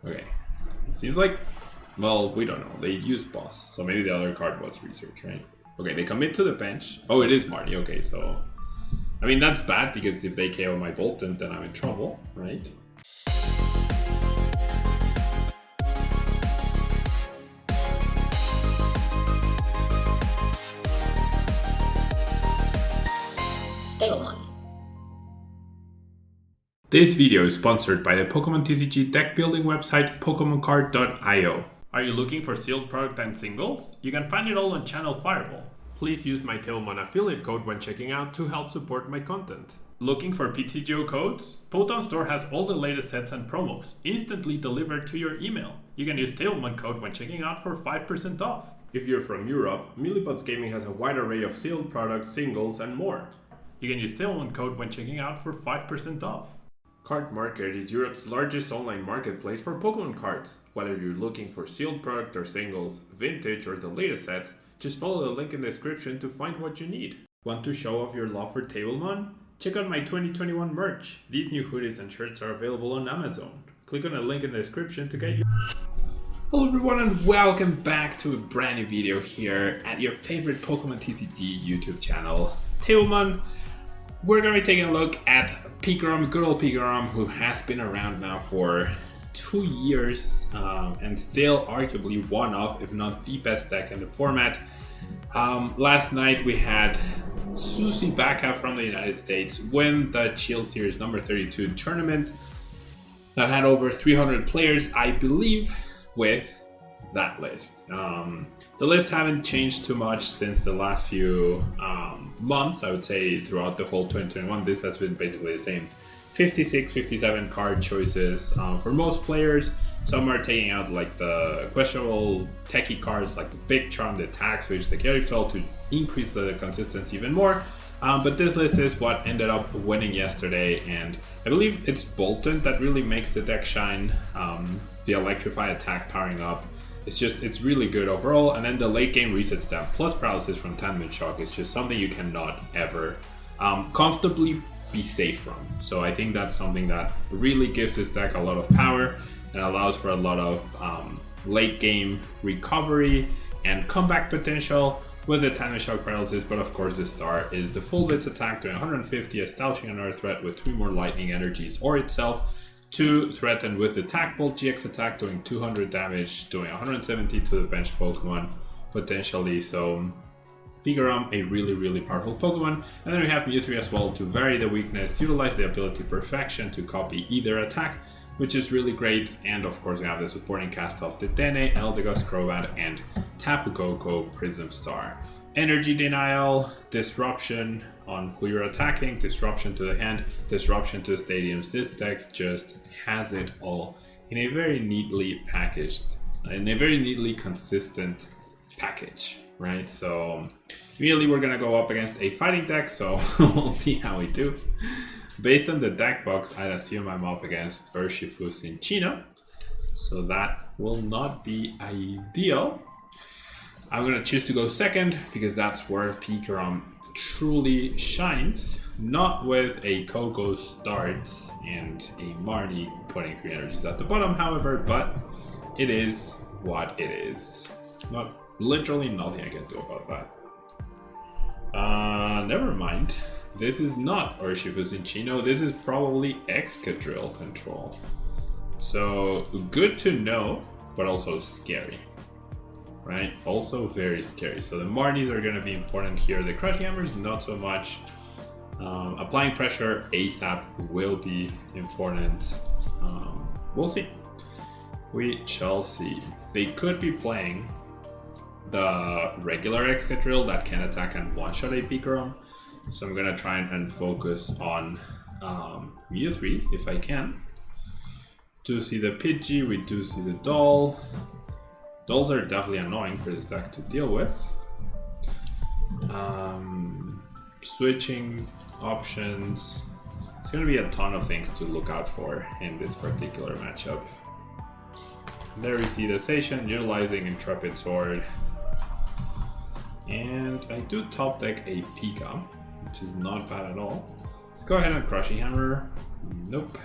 Okay. It seems like, well, we don't know. They used boss, so maybe the other card was research, right? Okay, they commit to the bench. Oh, it is Marty. Okay, so I mean that's bad because if they KO my Bolton, then I'm in trouble, right? This video is sponsored by the Pokemon TCG deck building website PokemonCard.io. Are you looking for sealed product and singles? You can find it all on Channel Fireball. Please use my Tailmon affiliate code when checking out to help support my content. Looking for PTGO codes? Potown Store has all the latest sets and promos, instantly delivered to your email. You can use Tailmon code when checking out for 5% off. If you're from Europe, Millibots Gaming has a wide array of sealed products, singles, and more. You can use Tailmon code when checking out for 5% off. Card Market is Europe's largest online marketplace for Pokemon cards. Whether you're looking for sealed product or singles, vintage or the latest sets, just follow the link in the description to find what you need. Want to show off your love for Tablemon? Check out my 2021 merch. These new hoodies and shirts are available on Amazon. Click on the link in the description to get you. Hello everyone and welcome back to a brand new video here at your favorite Pokemon TCG YouTube channel, Tablemon. We're going to be taking a look at Pikarom, good old Pikarom, who has been around now for 2 years and still arguably one of, if not the best deck in the format. Last night we had Susie Baka from the United States win the Shield Series number 32 tournament that had over 300 players, I believe, with that list. The lists haven't changed too much since the last few months. I would say throughout the whole 2021 this has been basically the same 56, 57 card choices for most players. Some are taking out like the questionable techie cards like the Big Charm, the Attack Switch, the Chaotic Toll to increase the consistency even more. But this list is what ended up winning yesterday, and I believe it's Bolton that really makes the deck shine. The Electrify attack powering up, it's really good overall. And then the late game reset stamp plus paralysis from Tandem Shock is just something you cannot ever comfortably be safe from. So I think that's something that really gives this deck a lot of power and allows for a lot of late game recovery and comeback potential with the Tandem Shock paralysis. But of course the star is the full blitz attack doing 150, establishing another threat with 3 more lightning energies or itself to threaten with Attack Bolt GX attack doing 200 damage, doing 170 to the bench Pokemon potentially. So Pikarom, a really powerful Pokemon. And then we have Mewtwo as well to vary the weakness, utilize the ability Perfection to copy either attack, which is really great. And of course we have the supporting cast of Dedenne, Eldegoss, Crobat, and Tapu Koko Prism Star. Energy Denial, Disruption on who you're attacking, Disruption to the hand, Disruption to the stadiums. This deck just has it all in a very neatly packaged, in a very neatly consistent package, right? So immediately we're gonna go up against a fighting deck, so we'll see how we do. Based on the deck box, I'd assume I'm up against Urshifu Cinccino, so that will not be ideal. I'm going to choose to go second because that's where Pikarom truly shines, not with a Coco starts and a Marnie putting 3 energies at the bottom, however, but it is what it is. Literally nothing I can do about that. Never mind. This is not Urshifu Cinccino, this is probably Excadrill control. So good to know, but also scary. Right, also very scary. So the Marnies are going to be important here. The Crushing Hammers, not so much. Applying pressure ASAP will be important. We'll see. We shall see. They could be playing the regular Excadrill that can attack and one-shot a Pikarom. So I'm going to try and focus on Mewtwo if I can. Do see the Pidgey, we do see the Doll. Dolls are definitely annoying for this deck to deal with. Switching options. It's going to be a ton of things to look out for in this particular matchup. There we see the Station utilizing Intrepid Sword. And I do top deck a Pika, which is not bad at all. Let's go ahead and Crushing Hammer. Nope.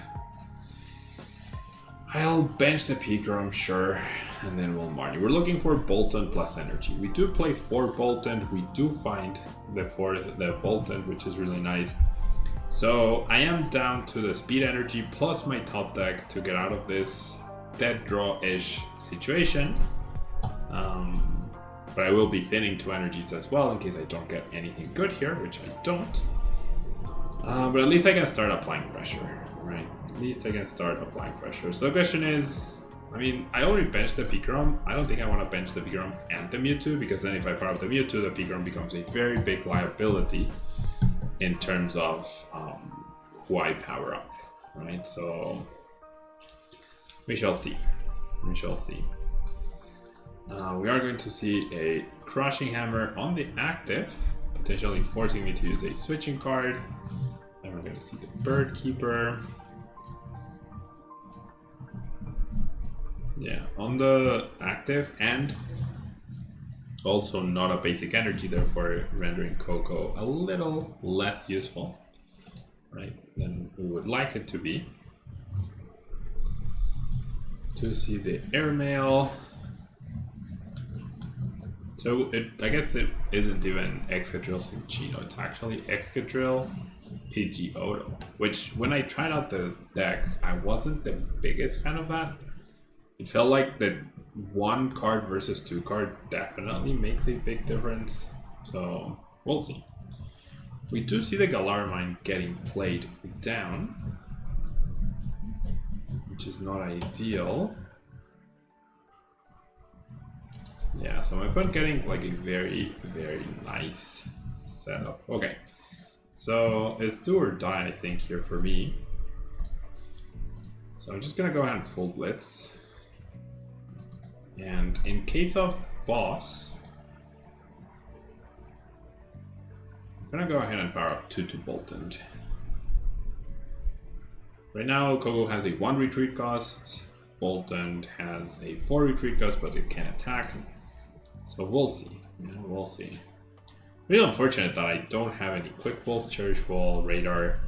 I'll bench the Pikarom, sure, and then we'll Marnie. We're looking for Bolton plus energy. We do play 4 Bolton. We do find the Bolton, which is really nice. So I am down to the speed energy plus my top deck to get out of this dead draw-ish situation. But I will be thinning 2 energies as well in case I don't get anything good here, which I don't. But at least I can start applying pressure, right? At least I can start applying pressure. So the question is, I mean, I already benched the Pikarom. I don't think I want to bench the Pikarom and the Mewtwo, because then if I power up the Mewtwo, the Pikarom becomes a very big liability in terms of who I power up, right? So we shall see. We shall see. We are going to see a Crushing Hammer on the active, potentially forcing me to use a switching card. Then we're going to see the Bird Keeper. Yeah, on the active, and also not a basic energy, therefore rendering Coco a little less useful, right, than we would like it to be. To see the Airmail. So I guess it isn't even Excadrill Cinccino, it's actually Excadrill Pidgeotto, which when I tried out the deck, I wasn't the biggest fan of that. It felt like the 1 card versus 2 card definitely makes a big difference, so we'll see. We do see the Galarmine getting played down, which is not ideal. Yeah, so my opponent getting like a very, very nice setup. Okay, so it's do or die, I think, here for me. So I'm just gonna go ahead and full blitz. And in case of boss, I'm gonna go ahead and power up 2 to Bolton. Right now, Coco has a 1 retreat cost. Bolton has a 4 retreat cost, but it can attack. So we'll see. Yeah, we'll see. Really unfortunate that I don't have any Quick Balls, Cherish Ball, Radar,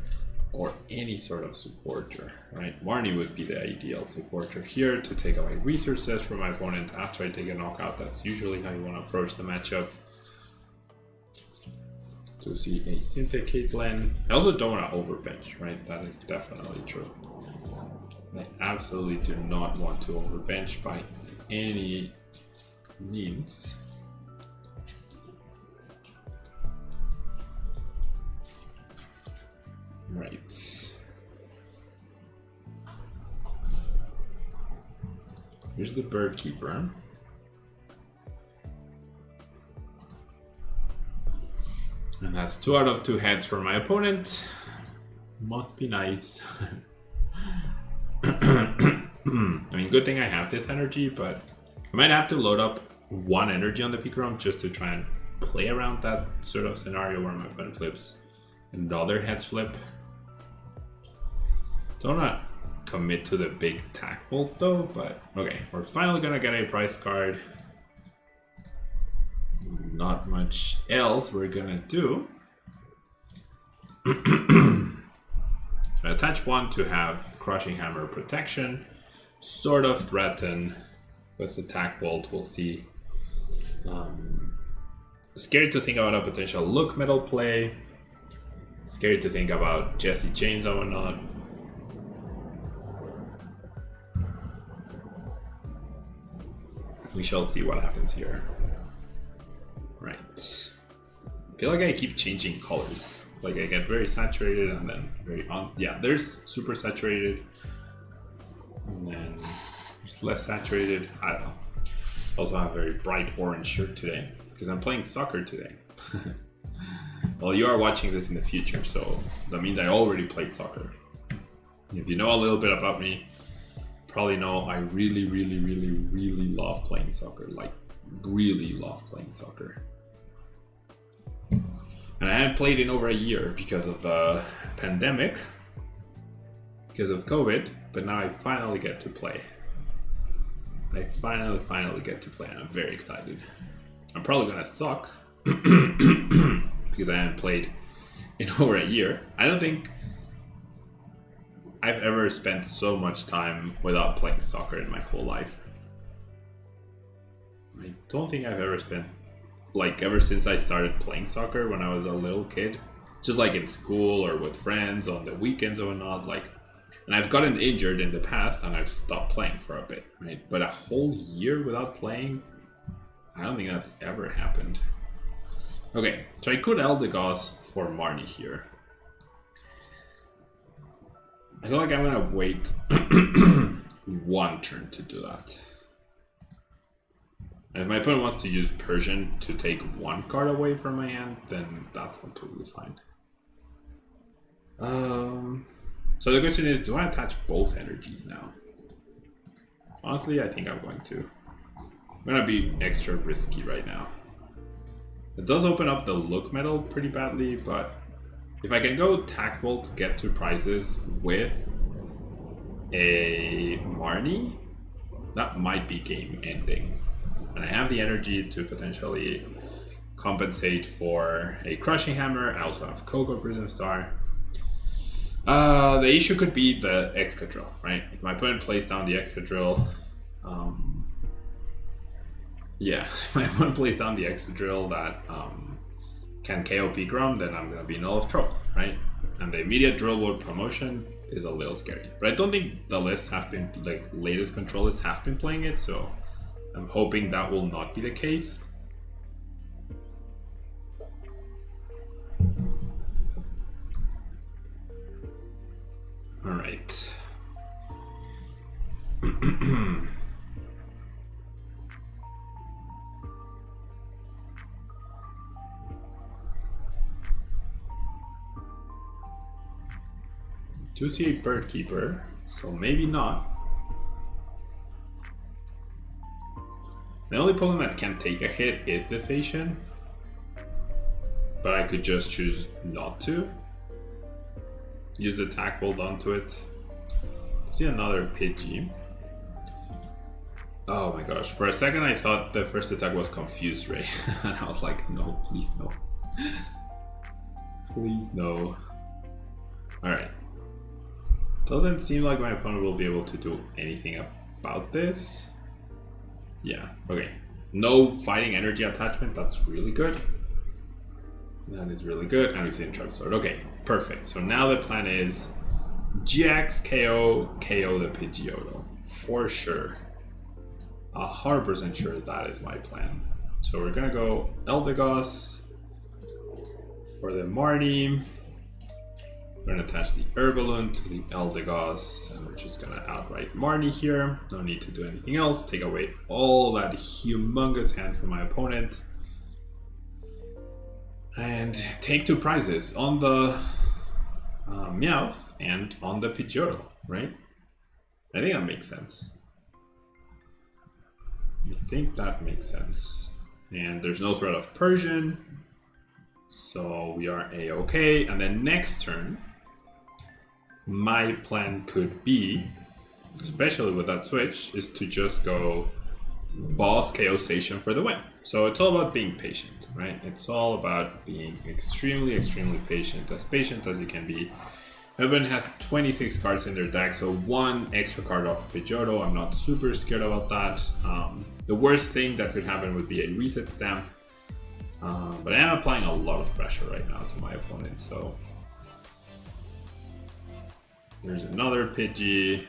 or any sort of supporter, right? Marnie would be the ideal supporter here to take away resources from my opponent after I take a knockout. That's usually how you want to approach the matchup. To see a Syndicate Blend. I also don't want to overbench, right? That is definitely true. I absolutely do not want to overbench by any means. Right. Here's the Bird Keeper. And that's 2 out of 2 heads for my opponent. Must be nice. I mean, good thing I have this energy, but I might have to load up 1 energy on the Pikarom just to try and play around that sort of scenario where my opponent flips and the other heads flip. Don't want to commit to the big tack bolt though, but okay, we're finally gonna get a prize card. Not much else we're gonna do. I attach 1 to have Crushing Hammer protection, sort of threaten with the tack bolt. We'll see. Scared to think about a potential Look Metal play. Scared to think about Jesse Chains or whatnot. We shall see what happens here. Right. I feel like I keep changing colors. Like I get very saturated and then very yeah, there's super saturated. And then there's less saturated. I don't know. Also have a very bright orange shirt today because I'm playing soccer today. Well, you are watching this in the future, so that means I already played soccer. If you know a little bit about me, probably know I really love playing soccer. Like, really love playing soccer. And I haven't played in over a year because of the pandemic, because of COVID, but now I finally get to play. I finally get to play, and I'm very excited. I'm probably gonna suck because I haven't played in over a year. I I've ever spent so much time without playing soccer in my whole life. I don't think I've ever spent, like, ever since I started playing soccer when I was a little kid, just like in school or with friends on the weekends or whatnot, like, and I've gotten injured in the past and I've stopped playing for a bit, right? But a whole year without playing, I don't think that's ever happened. Okay, so I could Eldegoss for Marnie here. I feel like I'm gonna wait one turn to do that. And if my opponent wants to use Persian to take one card away from my hand, then that's completely fine. So the question is, do I attach both energies now? Honestly, I think I'm going to. I'm gonna be extra risky right now. It does open up the look metal pretty badly, but if I can go Tack Bolt, get 2 prizes with a Marnie, that might be game ending. And I have the energy to potentially compensate for a Crushing Hammer. I also have Coco Prism Star. The issue could be the Excadrill, right? If my opponent plays down the Excadrill, yeah, if my opponent plays down the Excadrill that can KO Pikarom, then I'm going to be in all of trouble, right? And the immediate Drill World promotion is a little scary. But I don't think the lists have been, like, latest control lists have been playing it, so I'm hoping that will not be the case. All right. To see a Bird Keeper, so maybe not. The only Pokemon that can take a hit is this Asian, but I could just choose not to. Use the Tack Bolt onto it. See another Pidgey. Oh my gosh, for a second I thought the first attack was Confuse Ray, and I was like, no, please no. Please no. Alright. Doesn't seem like my opponent will be able to do anything about this. Yeah, okay. No fighting energy attachment, that's really good. That is really good. And it's in Trap Sword. Okay, perfect. So now the plan is GX KO the Pidgeotto. For sure. 100% sure that is my plan. So we're gonna go Eldegoss for the Marnie. We're gonna attach the Herbaloon to the Eldegoss, and we're just gonna outright Marnie here. No need to do anything else. Take away all that humongous hand from my opponent. And take 2 prizes on the Meowth and on the Pidgeotto, right? I think that makes sense. I think that makes sense. And there's no threat of Persian, so we are A-okay. And then next turn, my plan could be, especially with that switch, is to just go Boss KO Station for the win. So it's all about being patient, right? It's all about being extremely patient as you can be. Everyone has 26 cards in their deck, so 1 extra card off Pidgeotto. I'm not super scared about that. The worst thing that could happen would be a reset stamp. But I am applying a lot of pressure right now to my opponent, so there's another Pidgey.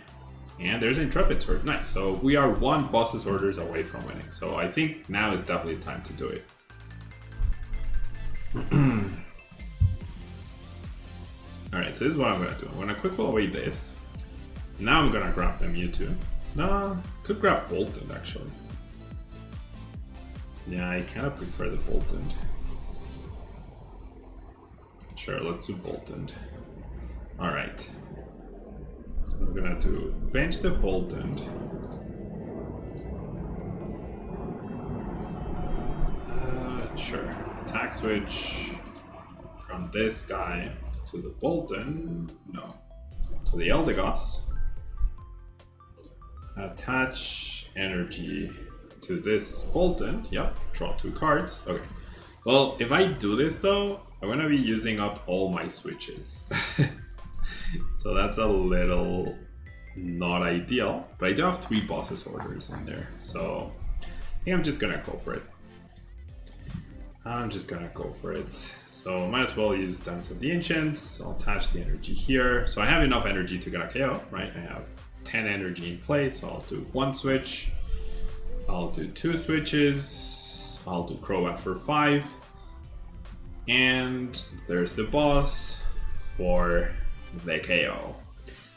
And there's Intrepid Sword. Nice. So we are 1 boss's orders away from winning. So I think now is definitely the time to do it. Alright, so this is what I'm going to do. I'm going to quick pull away this. Now I'm going to grab the Mewtwo. No, could grab Boltund actually. Yeah, I kind of prefer the Boltund. Sure, let's do Boltund. Alright. We're gonna do bench the Boltund. Sure. Attack switch from this guy to the Boltund. No. To the Eldegoss. Attach energy to this Boltund. Yep. Draw 2 cards. Okay. Well, if I do this though, I'm gonna be using up all my switches. So So that's a little not ideal, but I do have 3 bosses orders in there, so I think I'm just gonna go for it. So might as well use Dance of the Ancients. I'll attach the energy here. So I have enough energy to get a KO, right? I have 10 energy in play, so I'll do 1 switch. I'll do 2 switches. I'll do Crobat for 5. And there's the boss for the KO.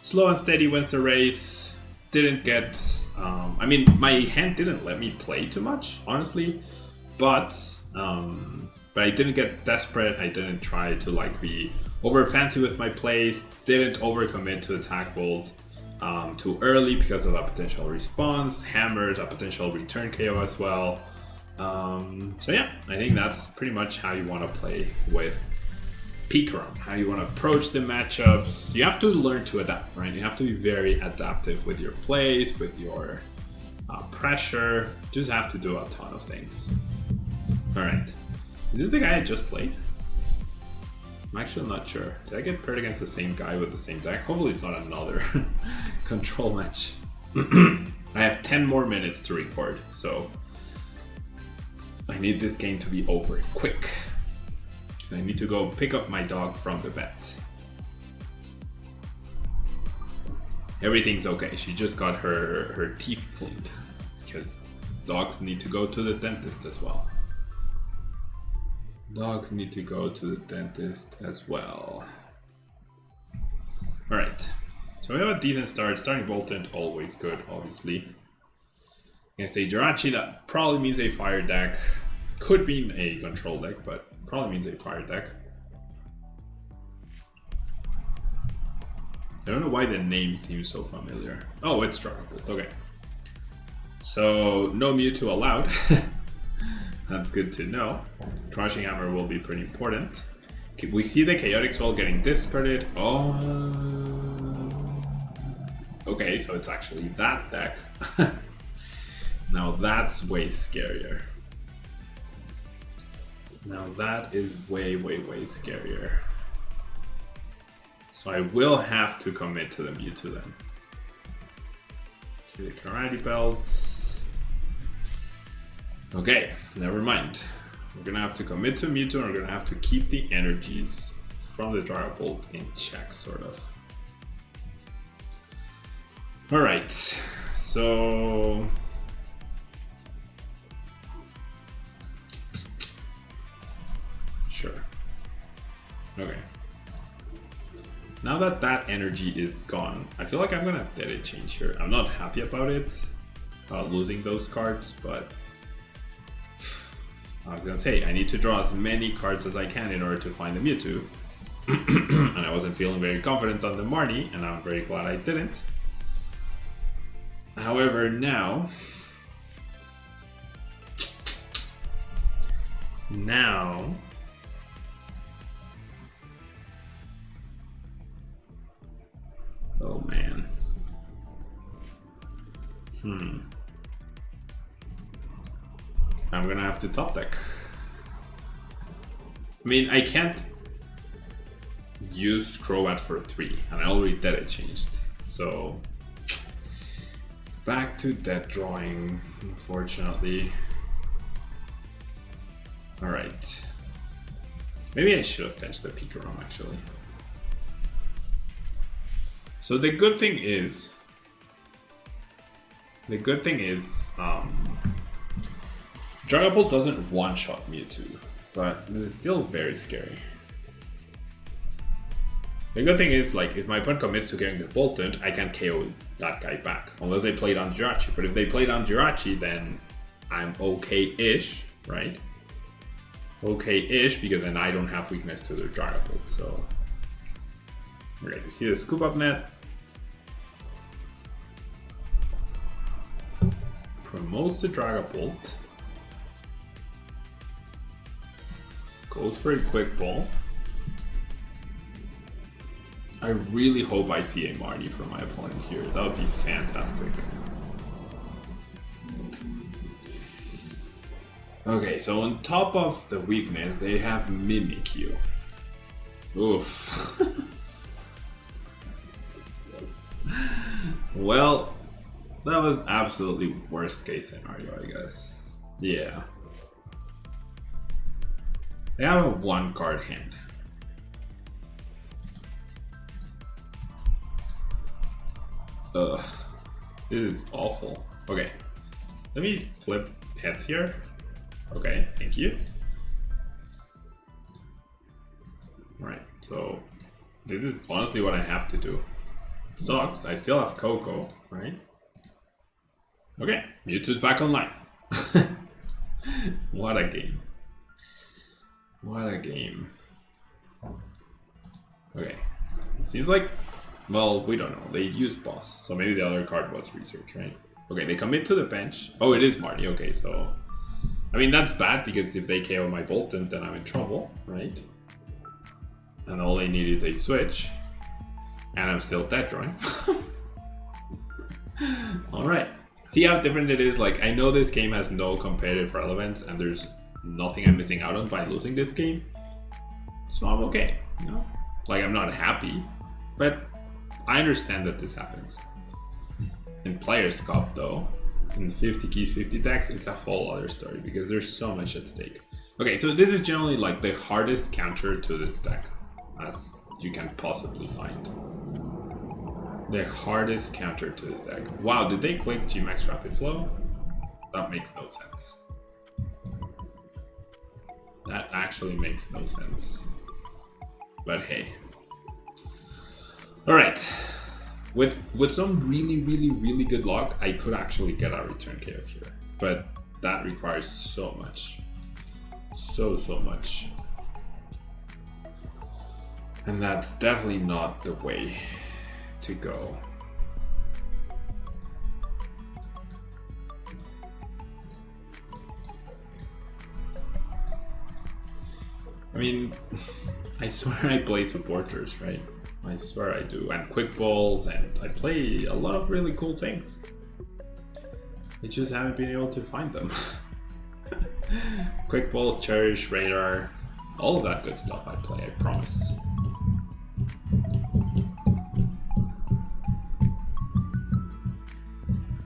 Slow and steady wins the race. Didn't get... I mean, my hand didn't let me play too much, honestly. But I didn't get desperate. I didn't try to like be over fancy with my plays. Didn't overcommit to attack bolt too early because of a potential response. Hammered a potential return KO as well. So yeah, I think that's pretty much how you want to play with Pikarom, how you want to approach the matchups. You have to learn to adapt, right? You have to be very adaptive with your plays, with your pressure. Just have to do a ton of things. All right, is this the guy I just played? I'm actually not sure. Did I get paired against the same guy with the same deck? Hopefully it's not another control match. I have 10 more minutes to record, so I need this game to be over quick. I need to go pick up my dog from the vet. Everything's okay. She just got her teeth cleaned because dogs need to go to the dentist as well. Dogs need to go to the dentist as well. Alright, so we have a decent start. Starting Boltund, always good, obviously. Against a Jirachi, that probably means a fire deck. Could mean a control deck, but probably means a fire deck. I don't know why the name seems so familiar. Oh, it's Dragapult, okay. So, no Mewtwo allowed. That's good to know. Crushing Hammer will be pretty important. We see the Chaotic Swell getting discarded. Oh. Okay, so it's actually that deck. Now that's way scarier. Now that is way scarier. So I will have to commit to the Mewtwo then. See the Karate Belt. Okay, never mind. We're gonna have to commit to Mewtwo and we're gonna have to keep the energies from the Dragapult in check, sort of. Alright, so... Sure. Okay. Now that that energy is gone, I feel like I'm gonna dead it change here. I'm not happy about it, losing those cards, but I was gonna say I need to draw as many cards as I can in order to find the Mewtwo. And I wasn't feeling very confident on the Marnie, and I'm very glad I didn't. However, now, oh man. I'm gonna have to top deck. I mean, I can't use Crobat for 3, and I already did it changed. So back to dead drawing, unfortunately. Alright. Maybe I should have benched the Pikarom actually. So the good thing is Dragapult doesn't one-shot Mewtwo, but this is still very scary. The good thing is, like, if my opponent commits to getting the Boltund, I can KO that guy back, unless they play down Jirachi. But if they play down Jirachi, then I'm okay-ish, right? Okay-ish, because then I don't have weakness to the Dragapult, so... Okay, you see the Scoop Up Net. Promotes the Dragapult. Goes for a quick ball. I really hope I see a Marnie for my opponent here. That would be fantastic. Okay, so on top of the weakness, they have Mimikyu. Oof. Well, that was absolutely worst case scenario, I guess. Yeah. They have a 1-card hand. Ugh. This is awful. Okay. Let me flip heads here. Okay, thank you. Right, so this is honestly what I have to do. It sucks. I still have Coco, right? Okay, Mewtwo's back online. What a game. What a game. Okay, it seems like, well, we don't know. They used boss, so maybe the other card was research, right? Okay, they commit to the bench. Oh, it is Marty. Okay, so I mean that's bad because if they KO my Bolton, then I'm in trouble, right? And all they need is a switch, and I'm still dead drawing. All right, see how different it is. Like, I know this game has no competitive relevance, and there's nothing I'm missing out on by losing this game, so I'm okay. You know, like I'm not happy, but I understand that this happens. In Players Cup, though, in 50 keys, 50 decks, it's a whole other story because there's so much at stake. Okay, so this is generally like the hardest counter to this deck as you can possibly find. The hardest counter to this deck. Wow, did they click Gmax Rapid Flow? That makes no sense. That actually makes no sense. But hey. Alright. With some really good luck, I could actually get a return KO here. But that requires so much. So much. And that's definitely not the way to go. I mean, I swear I play supporters, right? I swear I do. And quick balls, and I play a lot of really cool things. I just haven't been able to find them. Quick balls, cherish, radar, all of that good stuff I play, I promise.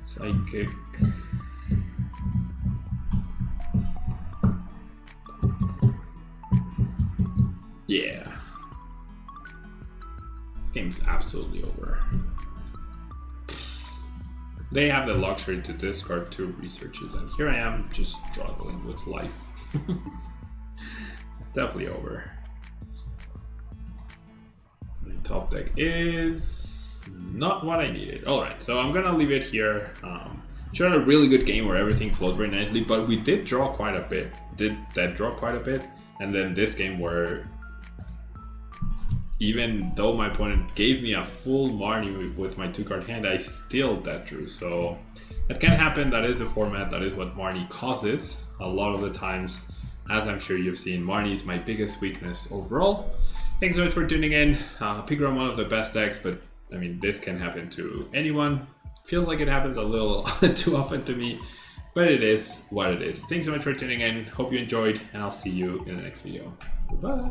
Psychic. Yeah. This game's absolutely over. They have the luxury to discard 2 researches, and here I am just struggling with life. It's definitely over. My top deck is not what I needed. Alright, so I'm gonna leave it here. Sure, a really good game where everything flowed very nicely, but we did draw quite a bit. And then this game where even though my opponent gave me a full Marnie with my 2-card hand, I still dead drew. So that can happen. That is the format. That is what Marnie causes a lot of the times. As I'm sure you've seen, Marnie is my biggest weakness overall. Thanks so much for tuning in. Pikarom, one of the best decks, but I mean, this can happen to anyone. Feels like it happens a little too often to me, but it is what it is. Thanks so much for tuning in. Hope you enjoyed, and I'll see you in the next video. Goodbye.